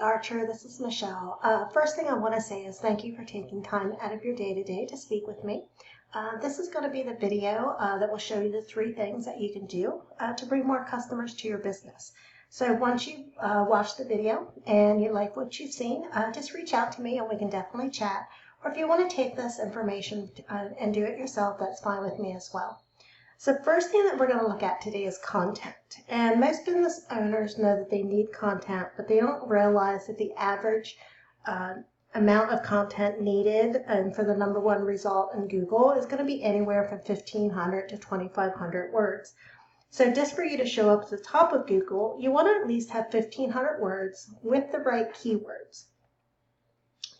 Archer, this is Michelle. First thing I want to say is thank you for taking time out of your day today to speak with me. This is going to be the video that will show you the 3 things that you can do to bring more customers to your business. So once you watch the video and you like what you've seen, just reach out to me and we can definitely chat. Or if you want to take this information and do it yourself, that's fine with me as well. So first thing that we're going to look at today is content. And most business owners know that they need content, but they don't realize that the average amount of content needed and for the #1 result in Google is going to be anywhere from 1,500 to 2,500 words. So just for you to show up at the top of Google, you want to at least have 1,500 words with the right keywords.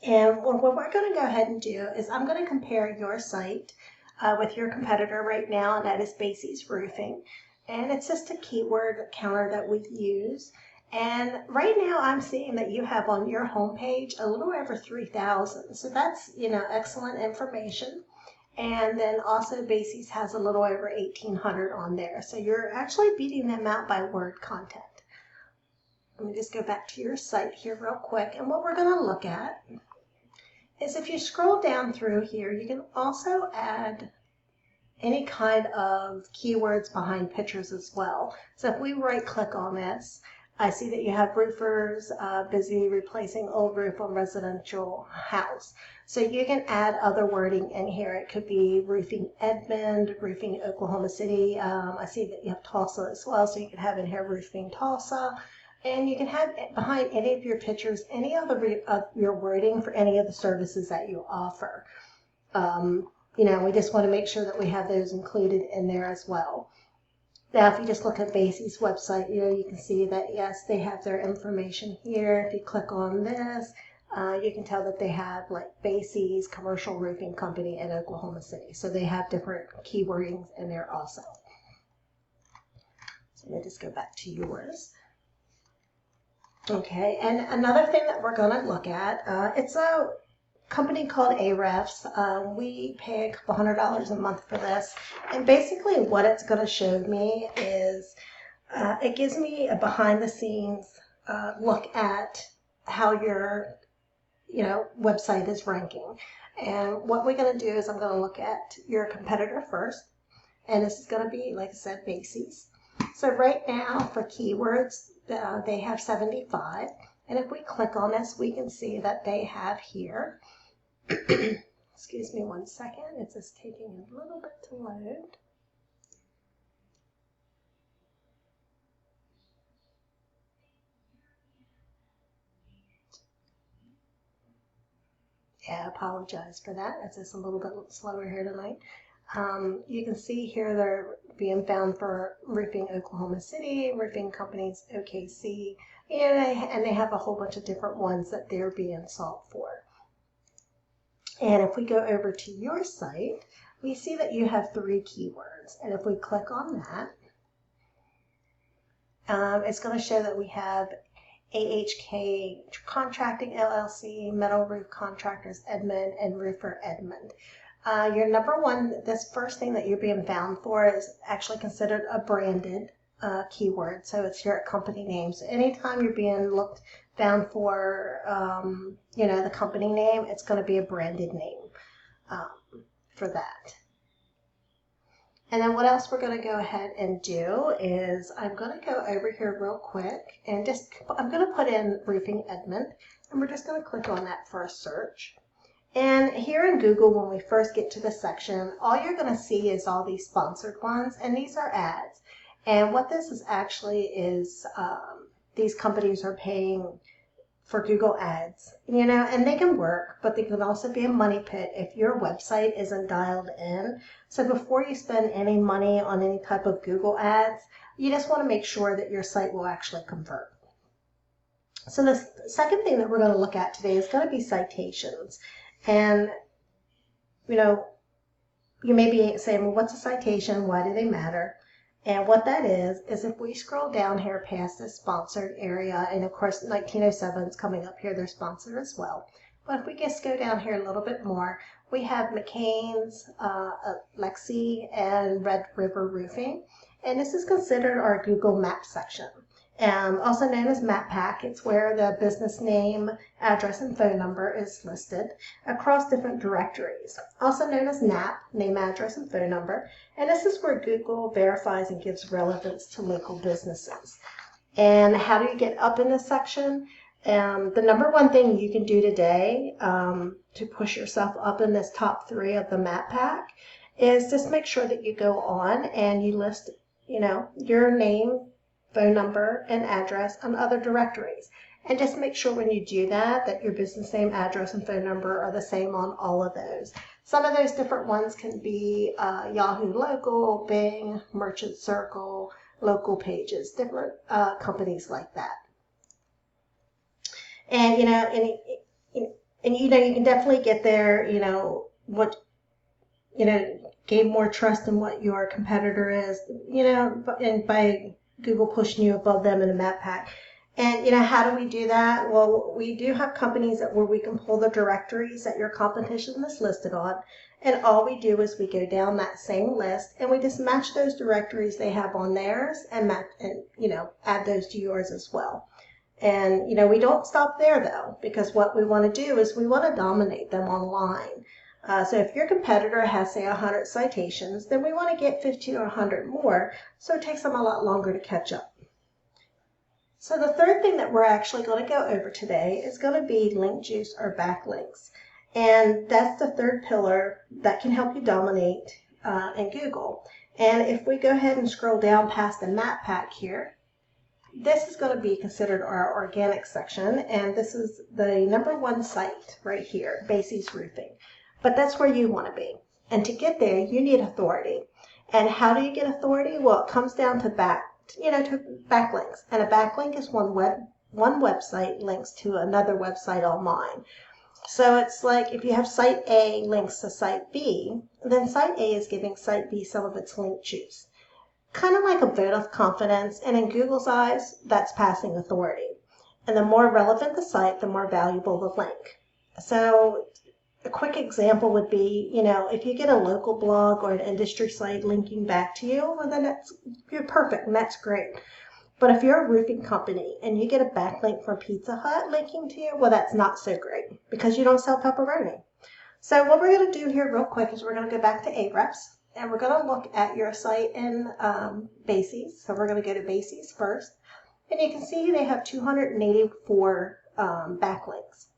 And what we're going to go ahead and do is I'm going to compare your site with your competitor right now, and that is A&H Roofing. And it's just a keyword counter that we use. And right now I'm seeing that you have on your homepage a little over 3,000. So that's, excellent information. And then also A&H has a little over 1,800 on there. So you're actually beating them out by word content. Let me just go back to your site here real quick. And what we're going to look at is if you scroll down through here, you can also add any kind of keywords behind pictures as well. So if we right click on this, I see that you have roofers busy replacing old roof on residential house. So you can add other wording in here. It could be roofing Edmond, roofing Oklahoma City. I see that you have Tulsa as well, so you can have in here roofing Tulsa. And you can have behind any of your pictures any of your wording for any of the services that you offer. We just want to make sure that we have those included in there as well. Now, if you just look at A&H's website, you can see that, yes, they have their information here. If you click on this, you can tell that they have like A&H's Commercial Roofing Company in Oklahoma City. So they have different keywordings in there also. So let me just go back to yours. Okay, and another thing that we're going to look at, it's a company called Ahrefs. We pay a couple $100 a month for this, and basically what it's going to show me is it gives me a behind-the-scenes look at how your website is ranking. And what we're going to do is I'm going to look at your competitor first, and this is going to be, like I said, A&H. So right now for keywords, they have 75, and if we click on this, we can see that they have here, excuse me one second, it's just taking a little bit to load. Yeah, I apologize for that. It's just a little bit slower here tonight. You can see here they're being found for roofing Oklahoma City, roofing companies OKC, and they have a whole bunch of different ones that they're being sought for. And if we go over to your site, we see that you have 3 keywords. And if we click on that, it's going to show that we have A&H Contracting LLC, Metal Roof Contractors Edmond, and Roofer Edmond. Your #1, this first thing that you're being found for is actually considered a branded keyword. So it's your company name. So anytime you're being found for, the company name, it's going to be a branded name for that. And then what else we're going to go ahead and do is I'm going to go over here real quick and I'm going to put in Roofing Edmond, and we're just going to click on that first search. And here in Google, when we first get to the section, all you're going to see is all these sponsored ones, and these are ads. And what this is actually is these companies are paying for Google ads, and they can work, but they can also be a money pit if your website isn't dialed in. So before you spend any money on any type of Google ads, you just want to make sure that your site will actually convert. So the second thing that we're going to look at today is going to be citations. And, you may be saying, well, what's a citation? Why do they matter? And what that is if we scroll down here past this sponsored area, and of course 1907 is coming up here, they're sponsored as well. But if we just go down here a little bit more, we have McCain's, Lexi, and Red River Roofing. And this is considered our Google Maps section. also known as map pack. It's where the business name, address, and phone number is listed across different directories. Also known as NAP, name, address, and phone number. And this is where Google verifies and gives relevance to local businesses. And how do you get up in this section? The number one thing you can do today to push yourself up in this top 3 of the map pack is just make sure that you go on and you list, your name, phone number, and address on other directories. And just make sure when you do that, that your business name, address, and phone number are the same on all of those. Some of those different ones can be Yahoo Local, Bing, Merchant Circle, Local Pages, different companies like that. And, you can definitely get there, gain more trust in what your competitor is, and by Google pushing you above them in a map pack. And, how do we do that? Well, we do have companies where we can pull the directories that your competition is listed on. And all we do is we go down that same list and we just match those directories they have on theirs and add those to yours as well. And, we don't stop there though, because what we want to do is we want to dominate them online. So if your competitor has, say, 100 citations, then we want to get 50 or 100 more, so it takes them a lot longer to catch up. So the third thing that we're actually going to go over today is going to be link juice or backlinks. And that's the third pillar that can help you dominate in Google. And if we go ahead and scroll down past the map pack here, this is going to be considered our organic section, and this is the number 1 site right here, A&H Roofing. But that's where you want to be. And to get there, you need authority. And how do you get authority? Well, it comes down to backlinks. And a backlink is one website links to another website online. So it's like if you have site A links to site B, then site A is giving site B some of its link juice. Kind of like a vote of confidence, and in Google's eyes, that's passing authority. And the more relevant the site, the more valuable the link. So a quick example would be, if you get a local blog or an industry site linking back to you, well, then you're perfect and that's great. But if you're a roofing company and you get a backlink from Pizza Hut linking to you, well, that's not so great because you don't sell pepperoni. So what we're going to do here real quick is we're going to go back to Ahrefs and we're going to look at your site in A&H. So we're going to go to A&H first. And you can see they have 284 backlinks,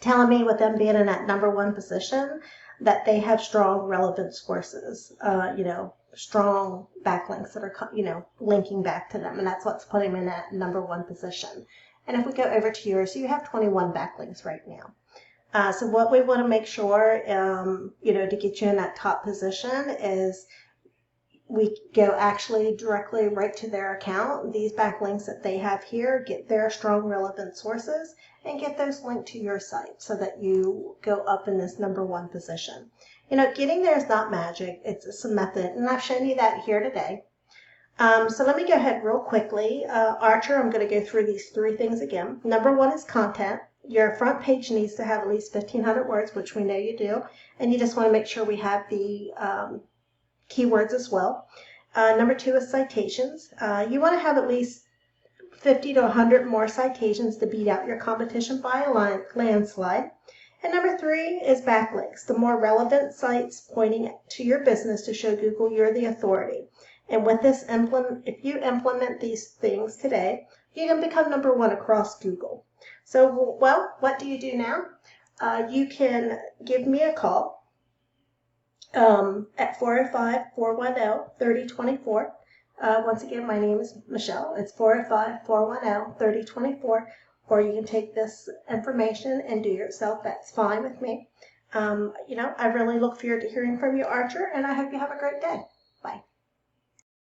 telling me with them being in that number 1 position that they have strong relevant sources, strong backlinks that are, linking back to them. And that's what's putting them in that number 1 position. And if we go over to yours, you have 21 backlinks right now. So what we want to make sure, to get you in that top position is we go actually directly right to their account. These backlinks that they have here, get their strong relevant sources and get those linked to your site so that you go up in this number 1 position. Getting there is not magic. It's a method, and I've shown you that here today. So let me go ahead real quickly. Archer, I'm going to go through these 3 things again. Number 1 is content. Your front page needs to have at least 1,500 words, which we know you do, and you just want to make sure we have the keywords as well. Number 2 is citations. You want to have at least 50 to 100 more citations to beat out your competition by a landslide. And number 3 is backlinks, the more relevant sites pointing to your business to show Google you're the authority. And with this, if you implement these things today, you can become number 1 across Google. So, well, what do you do now? You can give me a call at 405-410-3024. Once again, my name is Michelle. It's 405-410-3024. Or you can take this information and do it yourself. That's fine with me. I really look forward to hearing from you, Archer, and I hope you have a great day. Bye.